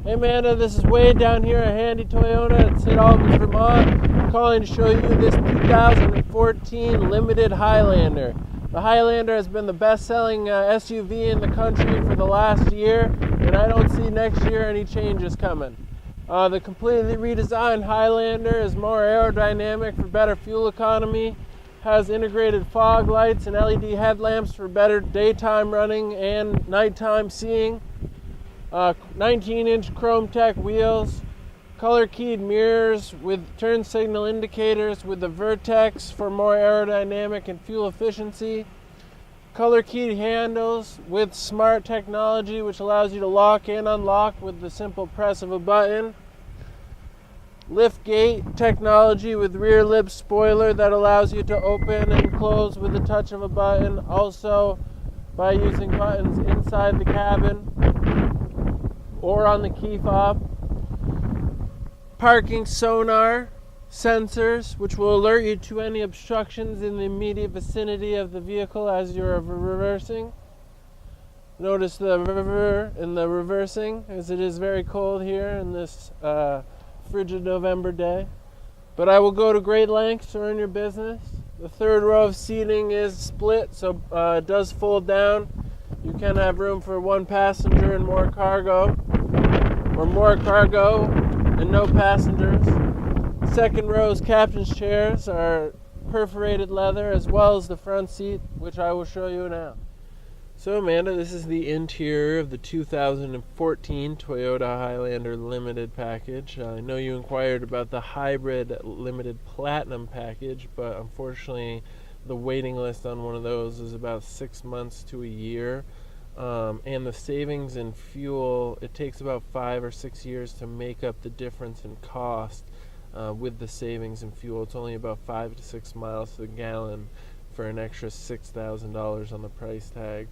Hey Amanda, this is Wade down here at Handy Toyota at Saint Albans, Vermont. I'm calling to show you this 2014 Limited Highlander. The Highlander has been the best-selling SUV in the country for the last year, and I don't see next year any changes coming. The completely redesigned Highlander is more aerodynamic for better fuel economy, has integrated fog lights and LED headlamps for better daytime running and nighttime seeing. 19-inch chrome tech wheels, color-keyed mirrors with turn signal indicators with the Vertex for more aerodynamic and fuel efficiency, color-keyed handles with smart technology which allows you to lock and unlock with the simple press of a button, lift gate technology with rear lip spoiler that allows you to open and close with the touch of a button, also by using buttons inside the cabin or on the key fob. Parking sonar sensors which will alert you to any obstructions in the immediate vicinity of the vehicle as you're reversing. Notice the river in the reversing, as it is very cold here in this frigid November day. But I will go to great lengths to earn your business. The third row of seating is split, so it does fold down. You can have room for one passenger and more cargo, or more cargo and no passengers. Second row's captain's chairs are perforated leather, as well as the front seat, which I will show you now. So Amanda, this is the interior of the 2014 Toyota Highlander Limited package. I know you inquired about the Hybrid Limited Platinum package, but unfortunately the waiting list on one of those is about 6 months to a year. And the savings in fuel, it takes about 5 or 6 years to make up the difference in cost with the savings in fuel. It's only about 5 to 6 miles to the gallon for an extra $6,000 on the price tag.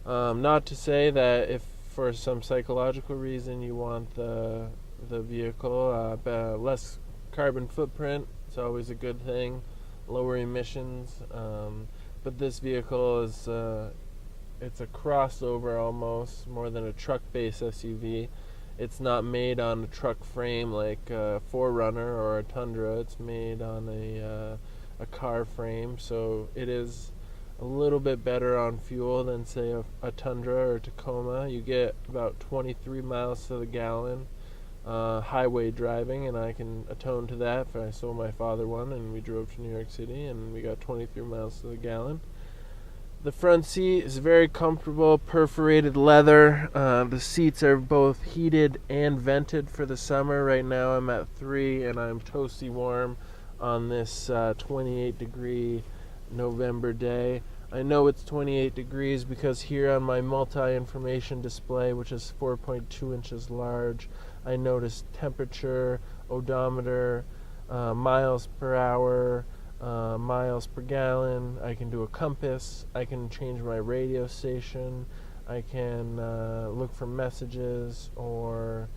Not to say that if for some psychological reason you want the vehicle, less carbon footprint, it's always a good thing, lower emissions, but this vehicle is it's a crossover almost, more than a truck-based SUV. It's not made on a truck frame like a 4Runner or a Tundra. It's made on a car frame, so it is a little bit better on fuel than, say, a Tundra or Tacoma. You get about 23 miles to the gallon highway driving, and I can atone to that. I sold my father one, and we drove to New York City, and we got 23 miles to the gallon. The front seat is very comfortable, perforated leather. The seats are both heated and vented for the summer. Right now I'm at 3 and I'm toasty warm on this 28-degree November day. I know it's 28 degrees because here on my multi-information display, which is 4.2 inches large, I notice temperature, odometer, miles per hour, miles per gallon. I can do a compass. I can change my radio station. I can look for messages, or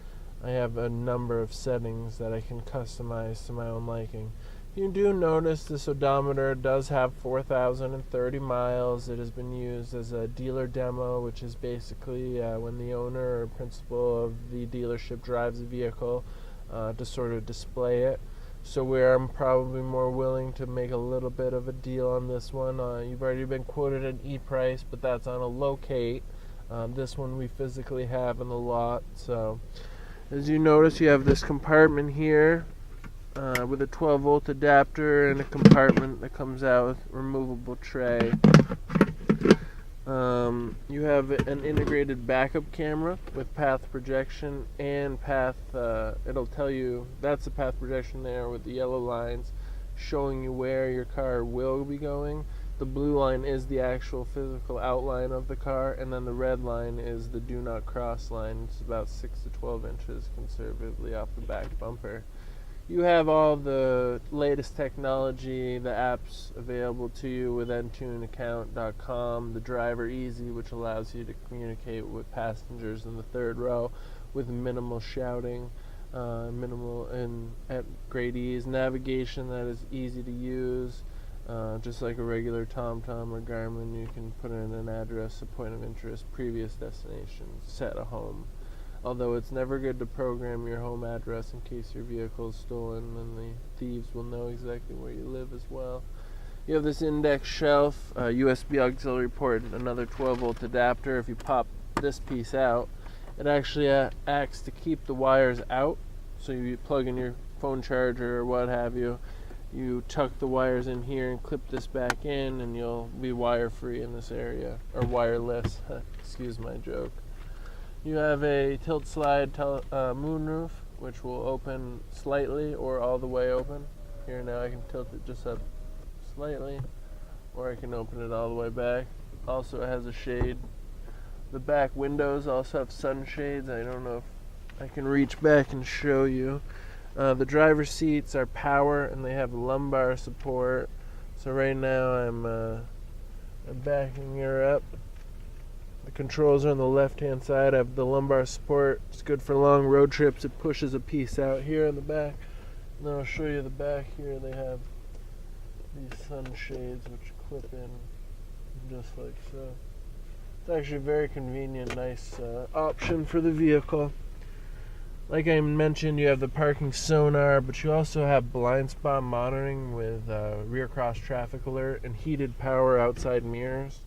I have a number of settings that I can customize to my own liking. You do notice this odometer does have 4,030 miles. It has been used as a dealer demo, which is basically when the owner or principal of the dealership drives the vehicle to sort of display it. So where I'm probably more willing to make a little bit of a deal on this one. You've already been quoted an E-price, but that's on a locate. This one we physically have in the lot. So as you notice, you have this compartment here with a 12-volt adapter and a compartment that comes out with removable tray. You have an integrated backup camera with path projection and path, it'll tell you that's the path projection there with the yellow lines showing you where your car will be going. The blue line is the actual physical outline of the car, and then the red line is the do not cross line. It's about 6 to 12 inches conservatively off the back bumper. You have all the latest technology, the apps available to you with ntuneaccount.com, the Driver Easy, which allows you to communicate with passengers in the third row with minimal shouting, minimal and at great ease, navigation that is easy to use, just like a regular TomTom or Garmin. You can put in an address, a point of interest, previous destination, set a home. although it's never good to program your home address in case your vehicle is stolen, and the thieves will know exactly where you live as well. You have this index shelf, USB auxiliary port, and another 12-volt adapter. If you pop this piece out, it actually acts to keep the wires out. So you plug in your phone charger or what have you, you tuck the wires in here and clip this back in, and you'll be wire free in this area, or wireless. Excuse my joke. You have a tilt slide moonroof, which will open slightly or all the way open. Here now I can tilt it just up slightly, or I can open it all the way back. Also, it has a shade. The back windows also have sunshades. I don't know if I can reach back and show you. The driver's seats are power, and they have lumbar support. So right now I'm backing her up. The controls are on the left-hand side. I have the lumbar support. It's good for long road trips. It pushes a piece out here in the back. And then I'll show you the back here. They have these sunshades which clip in just like so. It's actually a very convenient, nice option for the vehicle. Like I mentioned, you have the parking sonar, but you also have blind spot monitoring with rear cross traffic alert and heated power outside mirrors.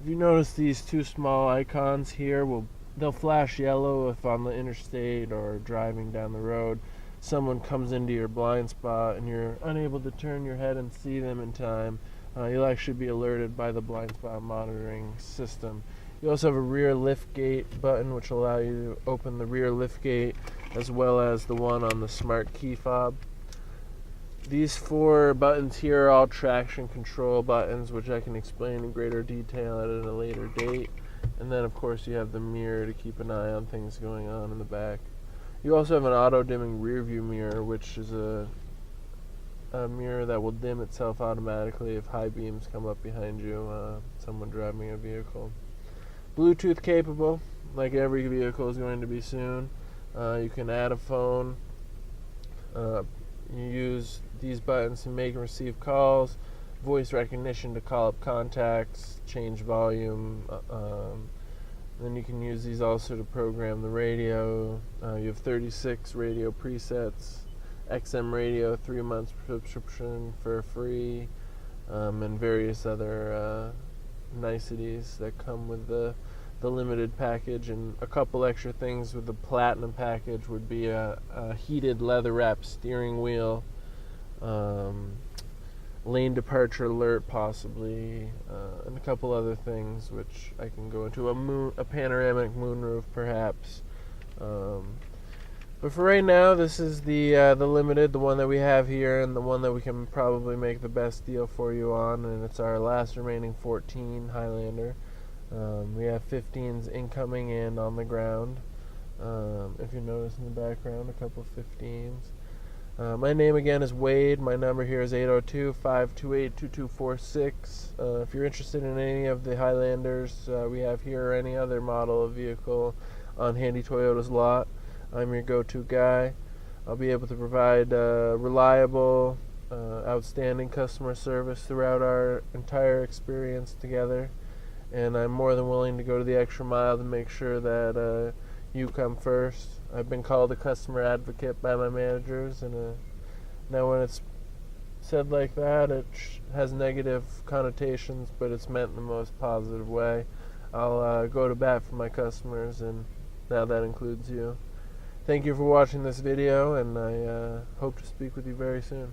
If you notice these two small icons here, they'll flash yellow if on the interstate or driving down the road someone comes into your blind spot and you're unable to turn your head and see them in time. You'll actually be alerted by the blind spot monitoring system. You also have a rear lift gate button, which will allow you to open the rear lift gate, as well as the one on the smart key fob. These 4 buttons here are all traction control buttons, which I can explain in greater detail at a later date. And then of course you have the mirror to keep an eye on things going on in the back. You also have an auto-dimming rear view mirror, which is a mirror that will dim itself automatically if high beams come up behind you, someone driving a vehicle. Bluetooth capable, like every vehicle is going to be soon. You can add a phone. You use these buttons to make and receive calls, voice recognition to call up contacts, change volume. Then you can use these also to program the radio. You have 36 radio presets, XM radio, 3 months subscription for free, and various other niceties that come with the limited package. And a couple extra things with the platinum package would be a heated leather wrapped steering wheel, lane departure alert possibly, and a couple other things which I can go into. A panoramic moonroof perhaps. But for right now, this is the limited, the one that we have here, and the one that we can probably make the best deal for you on, and it's our last remaining 14 Highlander. We have 15s incoming and on the ground. If you notice in the background, a couple 15s. My name again is Wade. My number here is 802-528-2246. If you're interested in any of the Highlanders we have here, or any other model of vehicle on Handy Toyota's lot, I'm your go-to guy. I'll be able to provide reliable, outstanding customer service throughout our entire experience together, and I'm more than willing to go to the extra mile to make sure that you come first. I've been called a customer advocate by my managers, and now when it's said like that, it has negative connotations, but it's meant in the most positive way. I'll go to bat for my customers, and now that includes you. Thank you for watching this video, and I hope to speak with you very soon.